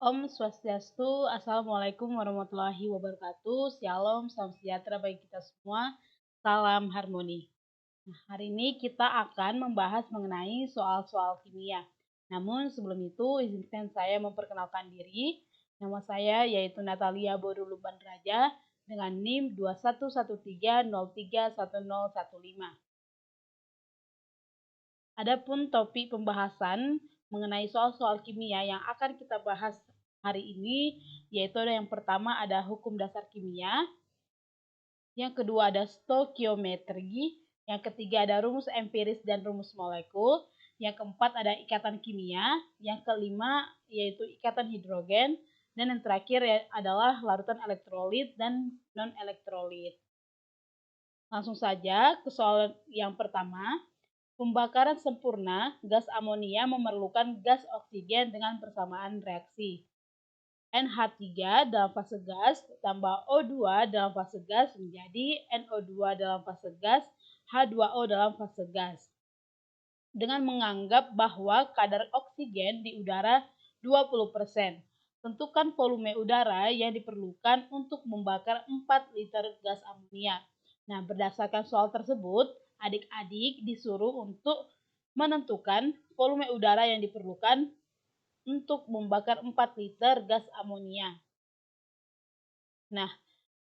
Om Swastiastu, Assalamualaikum warahmatullahi wabarakatuh. Shalom, salam sejahtera bagi kita semua. Salam harmoni. Nah, hari ini kita akan membahas mengenai soal-soal kimia. Namun sebelum itu, izinkan saya memperkenalkan diri. Nama saya yaitu Natalia Boduluban Raja dengan NIM 2113031015. Adapun topik pembahasan mengenai soal-soal kimia yang akan kita bahas hari ini, yaitu yang pertama ada hukum dasar kimia, yang kedua ada stoikiometri, yang ketiga ada rumus empiris dan rumus molekul, yang keempat ada ikatan kimia, yang kelima yaitu ikatan hidrogen, dan yang terakhir adalah larutan elektrolit dan non-elektrolit. Langsung saja ke soal yang pertama. Pembakaran sempurna gas amonia memerlukan gas oksigen dengan persamaan reaksi. NH3 dalam fase gas tambah O2 dalam fase gas menjadi NO2 dalam fase gas, H2O dalam fase gas. Dengan menganggap bahwa kadar oksigen di udara 20%, tentukan volume udara yang diperlukan untuk membakar 4 liter gas amonia. Nah, berdasarkan soal tersebut, adik-adik disuruh untuk menentukan volume udara yang diperlukan untuk membakar 4 liter gas amonia. Nah,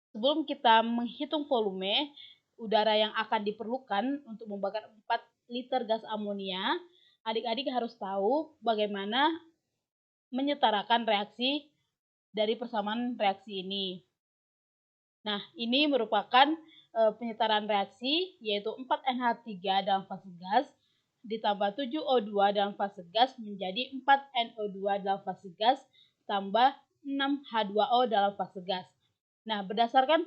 sebelum kita menghitung volume udara yang akan diperlukan untuk membakar 4 liter gas amonia, adik-adik harus tahu bagaimana menyetarakan reaksi dari persamaan reaksi ini. Nah, ini merupakan penyetaraan reaksi, yaitu 4NH3 dalam fase gas ditambah 7O2 dalam fase gas menjadi 4NO2 dalam fase gas tambah 6H2O dalam fase gas. Nah, berdasarkan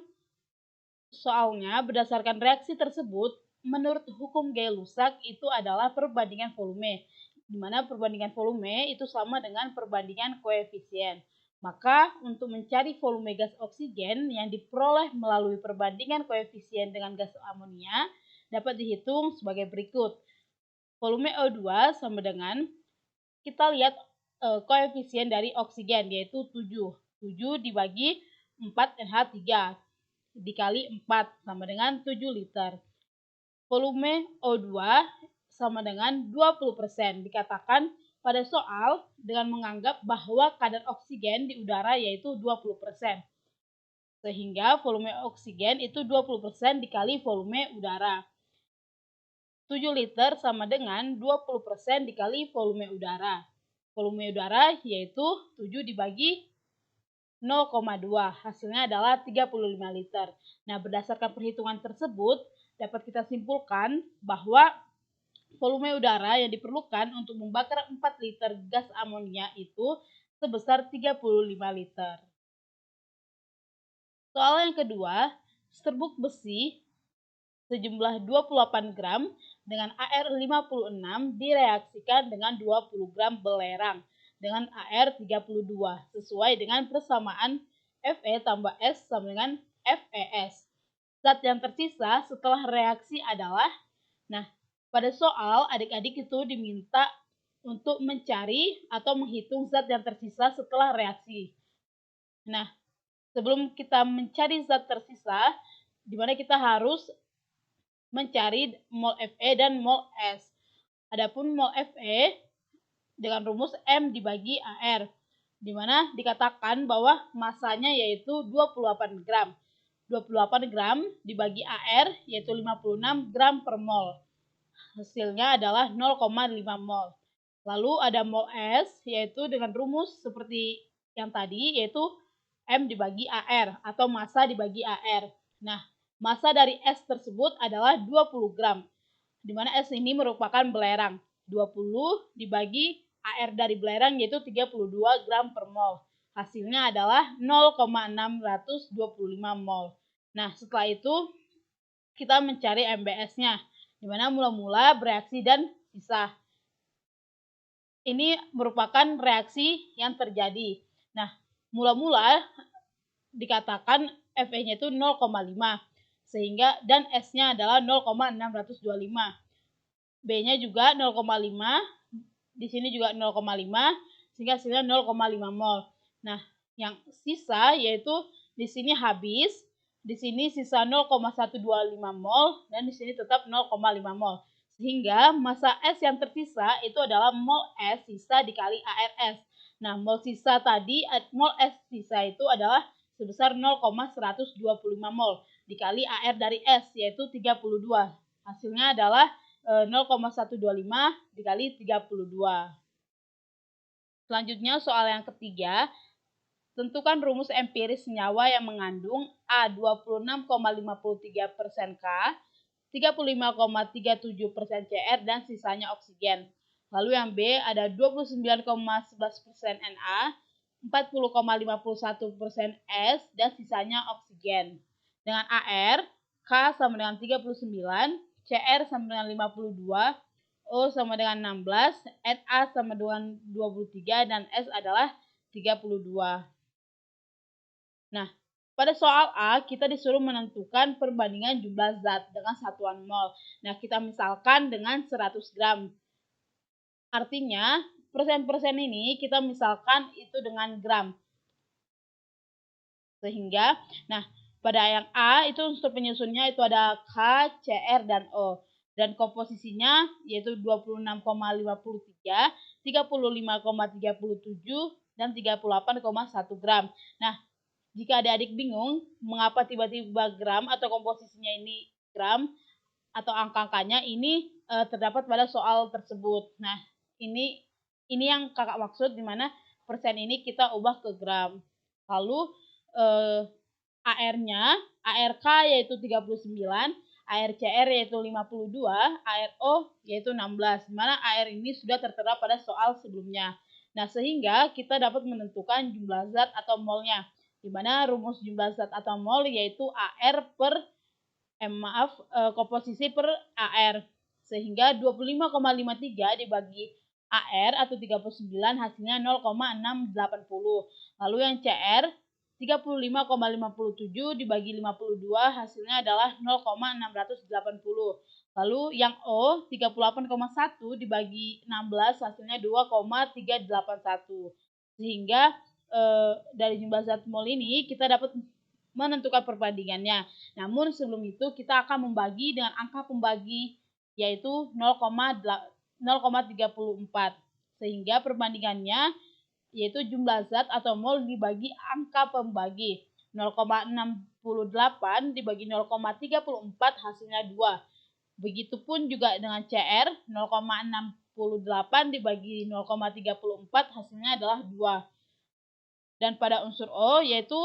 reaksi tersebut, menurut hukum Gay-Lussac itu adalah perbandingan volume, di mana perbandingan volume itu sama dengan perbandingan koefisien. Maka, untuk mencari volume gas oksigen yang diperoleh melalui perbandingan koefisien dengan gas amonia dapat dihitung sebagai berikut. Volume O2 sama dengan, kita lihat koefisien dari oksigen yaitu 7. 7 dibagi 4NH3 dikali 4 sama dengan 7 liter. Volume O2 sama dengan 20%. Dikatakan pada soal dengan menganggap bahwa kadar oksigen di udara yaitu 20%. Sehingga volume oksigen itu 20% dikali volume udara. 7 liter sama dengan 20% dikali volume udara. Volume udara yaitu 7 dibagi 0,2, hasilnya adalah 35 liter. Nah, berdasarkan perhitungan tersebut, dapat kita simpulkan bahwa volume udara yang diperlukan untuk membakar 4 liter gas amonia itu sebesar 35 liter. Soal yang kedua, serbuk besi sejumlah 28 gram dengan AR56 direaksikan dengan 20 gram belerang dengan AR32 sesuai dengan persamaan Fe tambah S sama dengan FeS. Zat yang tersisa setelah reaksi adalah, nah, pada soal adik-adik itu diminta untuk mencari atau menghitung zat yang tersisa setelah reaksi. Nah, sebelum kita mencari zat tersisa, di mana kita harus mencari mol Fe dan mol S. Adapun mol Fe dengan rumus M dibagi AR, di mana dikatakan bahwa masanya yaitu 28 gram. 28 gram dibagi AR yaitu 56 gram per mol. Hasilnya adalah 0,5 mol. Lalu ada mol S yaitu dengan rumus seperti yang tadi yaitu M dibagi AR atau massa dibagi AR. Nah, massa dari S tersebut adalah 20 gram, di mana S ini merupakan belerang. 20 dibagi AR dari belerang yaitu 32 gram per mol. Hasilnya adalah 0,625 mol. Nah, setelah itu kita mencari MBS-nya, di mana mula-mula bereaksi dan sisa. Ini merupakan reaksi yang terjadi. Nah, mula-mula dikatakan Fe-nya itu 0,5 sehingga dan S-nya adalah 0,625. B-nya juga 0,5, di sini juga 0,5 sehingga hasilnya 0,5 mol. Nah, yang sisa yaitu di sini habis, di sini sisa 0,125 mol dan di sini tetap 0,5 mol. Sehingga massa S yang tersisa itu adalah mol S sisa dikali ARS. Nah, mol sisa tadi, mol S sisa itu adalah sebesar 0,125 mol dikali AR dari S yaitu 32. Hasilnya adalah 0,125 dikali 32. Selanjutnya soal yang ketiga, tentukan rumus empiris senyawa yang mengandung A 26,53% K, 35,37% Cr, dan sisanya oksigen. Lalu yang B ada 29,11% Na, 40,51% S, dan sisanya oksigen. Dengan Ar, K sama dengan 39, Cr sama dengan 52, O sama dengan 16, Na sama dengan 23, dan S adalah 32. Nah, pada soal A, kita disuruh menentukan perbandingan jumlah zat dengan satuan mol. Nah, kita misalkan dengan 100 gram. Artinya, persen-persen ini kita misalkan itu dengan gram. Sehingga, nah, pada yang A, itu unsur penyusunnya itu ada K, Cr, dan O. Dan komposisinya yaitu 26,53, 35,37, dan 38,1 gram. Nah, jika adik-adik bingung mengapa tiba-tiba gram atau komposisinya ini gram atau angka-angkanya ini terdapat pada soal tersebut. Nah, ini yang kakak maksud di mana persen ini kita ubah ke gram. Lalu AR-nya, ARK yaitu 39, ARCR yaitu 52, ARO yaitu 16, di mana AR ini sudah tertera pada soal sebelumnya. Nah, sehingga kita dapat menentukan jumlah zat atau molnya, di mana rumus jumlah zat atau mol yaitu AR per komposisi per AR. Sehingga 25,53 dibagi AR atau 39 hasilnya 0,680. Lalu yang CR 35,57 dibagi 52 hasilnya adalah 0,680. Lalu yang O 38,1 dibagi 16 hasilnya 2,381. Sehingga dari jumlah zat mol ini kita dapat menentukan perbandingannya. Namun sebelum itu kita akan membagi dengan angka pembagi yaitu 0,34. Sehingga perbandingannya yaitu jumlah zat atau mol dibagi angka pembagi. 0,68 dibagi 0,34 hasilnya 2. Begitupun juga dengan CR, 0,68 dibagi 0,34 hasilnya adalah 2. Dan pada unsur O yaitu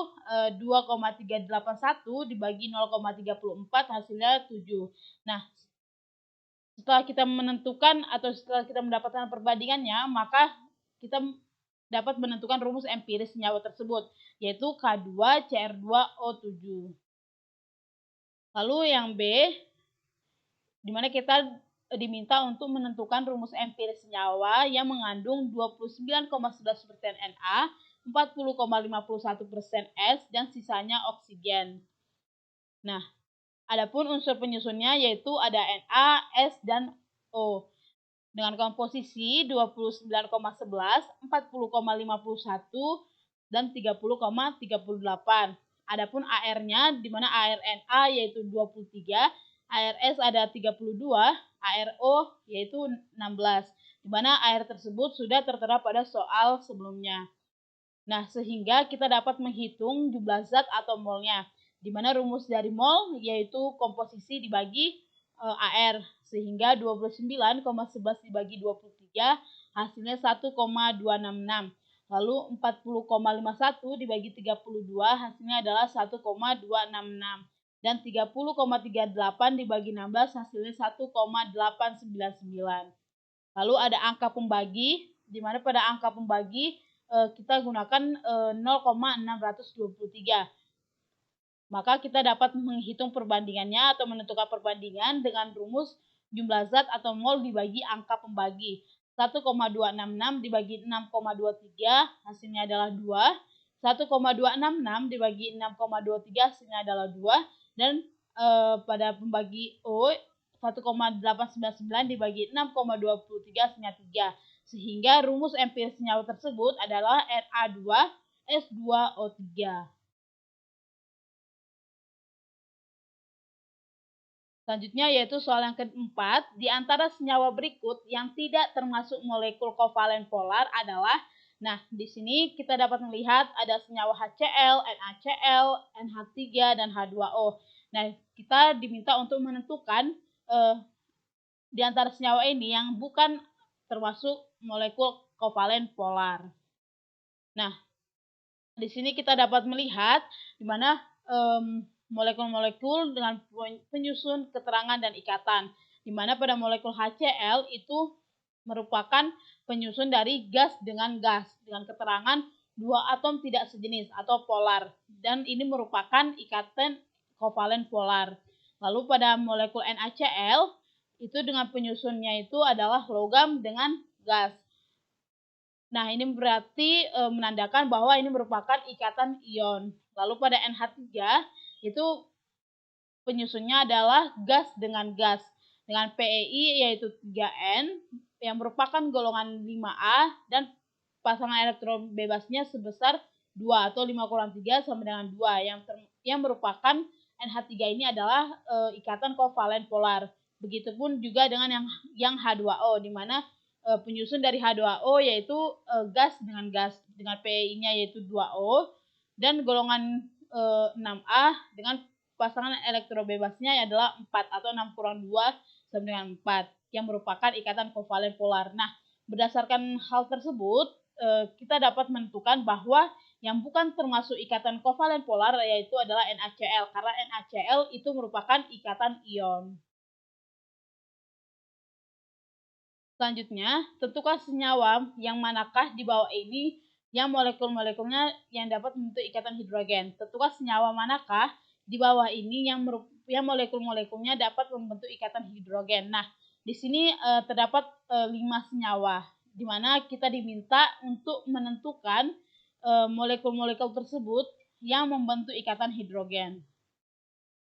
2,381 dibagi 0,34 hasilnya 7. Nah, setelah kita menentukan atau setelah kita mendapatkan perbandingannya, maka kita dapat menentukan rumus empiris senyawa tersebut, yaitu K2CR2O7. Lalu yang B, di mana kita diminta untuk menentukan rumus empiris senyawa yang mengandung 29,11% Na, 40,51% S, dan sisanya oksigen. Nah, adapun unsur penyusunnya yaitu ada Na, S, dan O dengan komposisi 29,11, 40,51, dan 30,38. Adapun AR-nya di mana ARNA yaitu 23, ARS ada 32, ARO yaitu 16, di mana AR tersebut sudah tertera pada soal sebelumnya. Nah, sehingga kita dapat menghitung jumlah zat atau molnya, di mana rumus dari mol yaitu komposisi dibagi AR, sehingga 29,11 dibagi 23 hasilnya 1,266. Lalu 40,51 dibagi 32 hasilnya adalah 1,266. Dan 30,38 dibagi 16 hasilnya 1,899. Lalu ada angka pembagi, di mana pada angka pembagi kita gunakan 0,623. Maka kita dapat menghitung perbandingannya atau menentukan perbandingan dengan rumus jumlah zat atau mol dibagi angka pembagi. 1,266 dibagi 6,23 hasilnya adalah 2. 1,266 dibagi 6,23 hasilnya adalah 2. Dan pada pembagi O 1,899 dibagi 6,23 hasilnya 3. Sehingga rumus empiris senyawa tersebut adalah Na2 S2O3. Selanjutnya yaitu soal yang keempat, di antara senyawa berikut yang tidak termasuk molekul kovalen polar adalah, nah di sini kita dapat melihat ada senyawa HCl, NaCl, NH3, dan H2O. Nah, kita diminta untuk menentukan di antara senyawa ini yang bukan termasuk molekul kovalen polar. Nah, di sini kita dapat melihat di mana molekul-molekul dengan penyusun, keterangan, dan ikatan. Di mana pada molekul HCl itu merupakan penyusun dari gas dengan keterangan dua atom tidak sejenis atau polar, dan ini merupakan ikatan kovalen polar. Lalu pada molekul NaCl itu dengan penyusunnya itu adalah logam dengan gas. Nah, ini berarti menandakan bahwa ini merupakan ikatan ion. Lalu pada NH3 itu penyusunnya adalah gas dengan gas dengan PeI yaitu 3N yang merupakan golongan 5A dan pasangan elektron bebasnya sebesar 2 atau 5 - 3 sama dengan 2 yang merupakan NH3 ini adalah ikatan kovalen polar. Begitupun juga dengan yang H2O di mana penyusun dari H2O yaitu gas dengan PeI-nya yaitu 2O dan golongan 6A dengan pasangan elektrobebasnya adalah 4 atau 6 - 2 sama dengan 4 yang merupakan ikatan kovalen polar. Nah, berdasarkan hal tersebut kita dapat menentukan bahwa yang bukan termasuk ikatan kovalen polar yaitu adalah NaCl karena NaCl itu merupakan ikatan ion. Selanjutnya, tentukan senyawa yang manakah di bawah ini yang molekul-molekulnya yang dapat membentuk ikatan hidrogen. Tentukan senyawa manakah di bawah ini yang molekul-molekulnya dapat membentuk ikatan hidrogen. Nah, di sini terdapat 5 senyawa, di mana kita diminta untuk menentukan molekul-molekul tersebut yang membentuk ikatan hidrogen.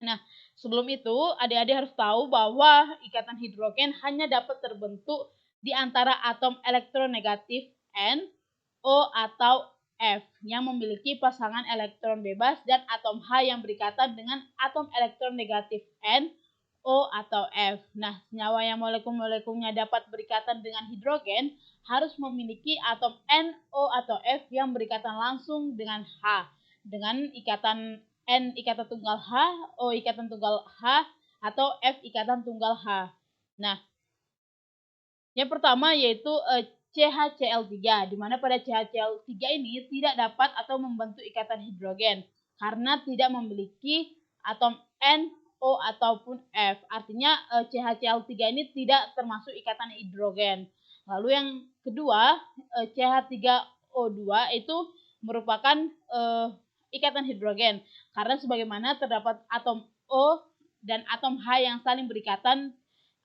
Nah, sebelum itu, adik-adik harus tahu bahwa ikatan hidrogen hanya dapat terbentuk di antara atom elektronegatif N, O, atau F yang memiliki pasangan elektron bebas dan atom H yang berikatan dengan atom elektron negatif N, O, atau F. Nah, senyawa yang molekul-molekulnya dapat berikatan dengan hidrogen harus memiliki atom N, O, atau F yang berikatan langsung dengan H dengan ikatan N ikatan tunggal H, O ikatan tunggal H, atau F ikatan tunggal H. Nah, yang pertama yaitu CHCl3, di mana pada CHCl3 ini tidak dapat atau membentuk ikatan hidrogen karena tidak memiliki atom N, O, ataupun F. Artinya CHCl3 ini tidak termasuk ikatan hidrogen. Lalu yang kedua, CH3O2 itu merupakan ikatan hidrogen karena sebagaimana terdapat atom O dan atom H yang saling berikatan,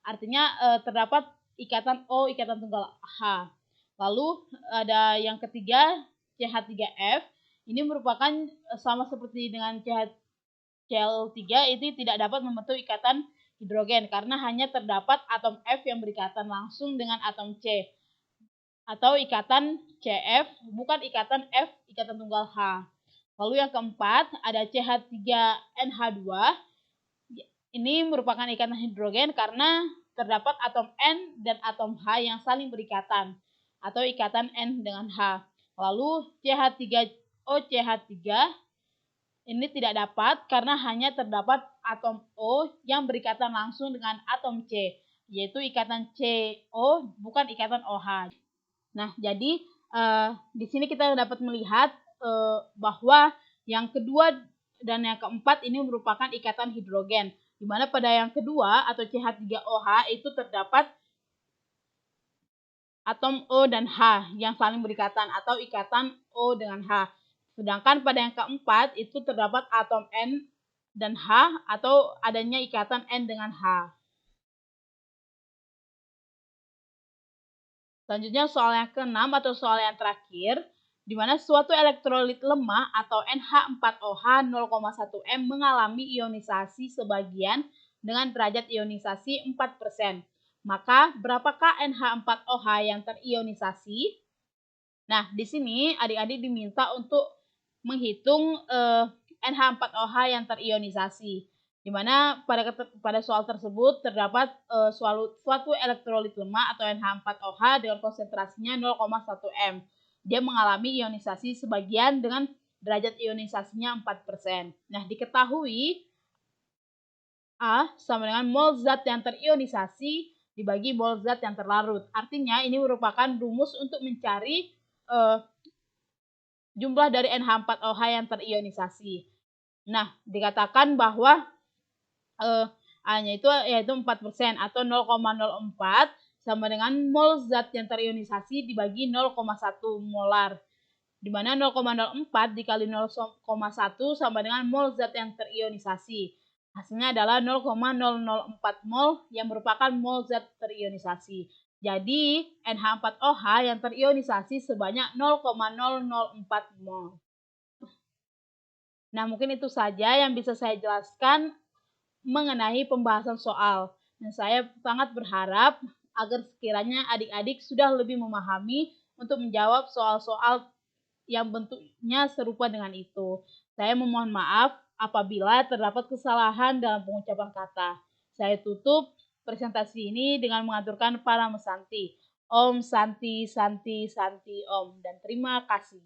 artinya terdapat ikatan O ikatan tunggal H. Lalu ada yang ketiga CH3F, ini merupakan sama seperti dengan CHCl3 itu tidak dapat membentuk ikatan hidrogen karena hanya terdapat atom F yang berikatan langsung dengan atom C atau ikatan CF bukan ikatan F ikatan tunggal H. Lalu yang keempat ada CH3NH2. Ini merupakan ikatan hidrogen karena terdapat atom N dan atom H yang saling berikatan atau ikatan N dengan H. Lalu CH3OCH3 ini tidak dapat karena hanya terdapat atom O yang berikatan langsung dengan atom C, yaitu ikatan CO bukan ikatan OH. Nah, jadi di sini kita dapat melihat bahwa yang kedua dan yang keempat ini merupakan ikatan hidrogen, di mana pada yang kedua atau CH3OH itu terdapat atom O dan H yang saling berikatan atau ikatan O dengan H. Sedangkan pada yang keempat itu terdapat atom N dan H atau adanya ikatan N dengan H. Selanjutnya soal yang keenam atau soal yang terakhir, di mana suatu elektrolit lemah atau NH4OH 0,1 M mengalami ionisasi sebagian dengan derajat ionisasi 4%. Maka berapakah NH4OH yang terionisasi? Nah, di sini adik-adik diminta untuk menghitung NH4OH yang terionisasi, di mana pada soal tersebut terdapat suatu elektrolit lemah atau NH4OH dengan konsentrasinya 0,1 m. Dia mengalami ionisasi sebagian dengan derajat ionisasinya 4%. Nah, diketahui A sama dengan mol zat yang terionisasi dibagi mol zat yang terlarut. Artinya ini merupakan rumus untuk mencari jumlah dari NH4OH yang terionisasi. Nah, dikatakan bahwa A-nya itu yaitu 4% atau 0,04 sama dengan mol zat yang terionisasi dibagi 0,1 molar. Di mana 0,04 dikali 0,1 sama dengan mol zat yang terionisasi. Hasilnya adalah 0,004 mol yang merupakan mol zat terionisasi. Jadi, NH4OH yang terionisasi sebanyak 0,004 mol. Nah, mungkin itu saja yang bisa saya jelaskan mengenai pembahasan soal. Dan saya sangat berharap agar sekiranya adik-adik sudah lebih memahami untuk menjawab soal-soal yang bentuknya serupa dengan itu. Saya memohon maaf apabila terdapat kesalahan dalam pengucapan kata. Saya tutup presentasi ini dengan mengaturkan Parama Santi. Om Santi Santi Santi Om, dan terima kasih.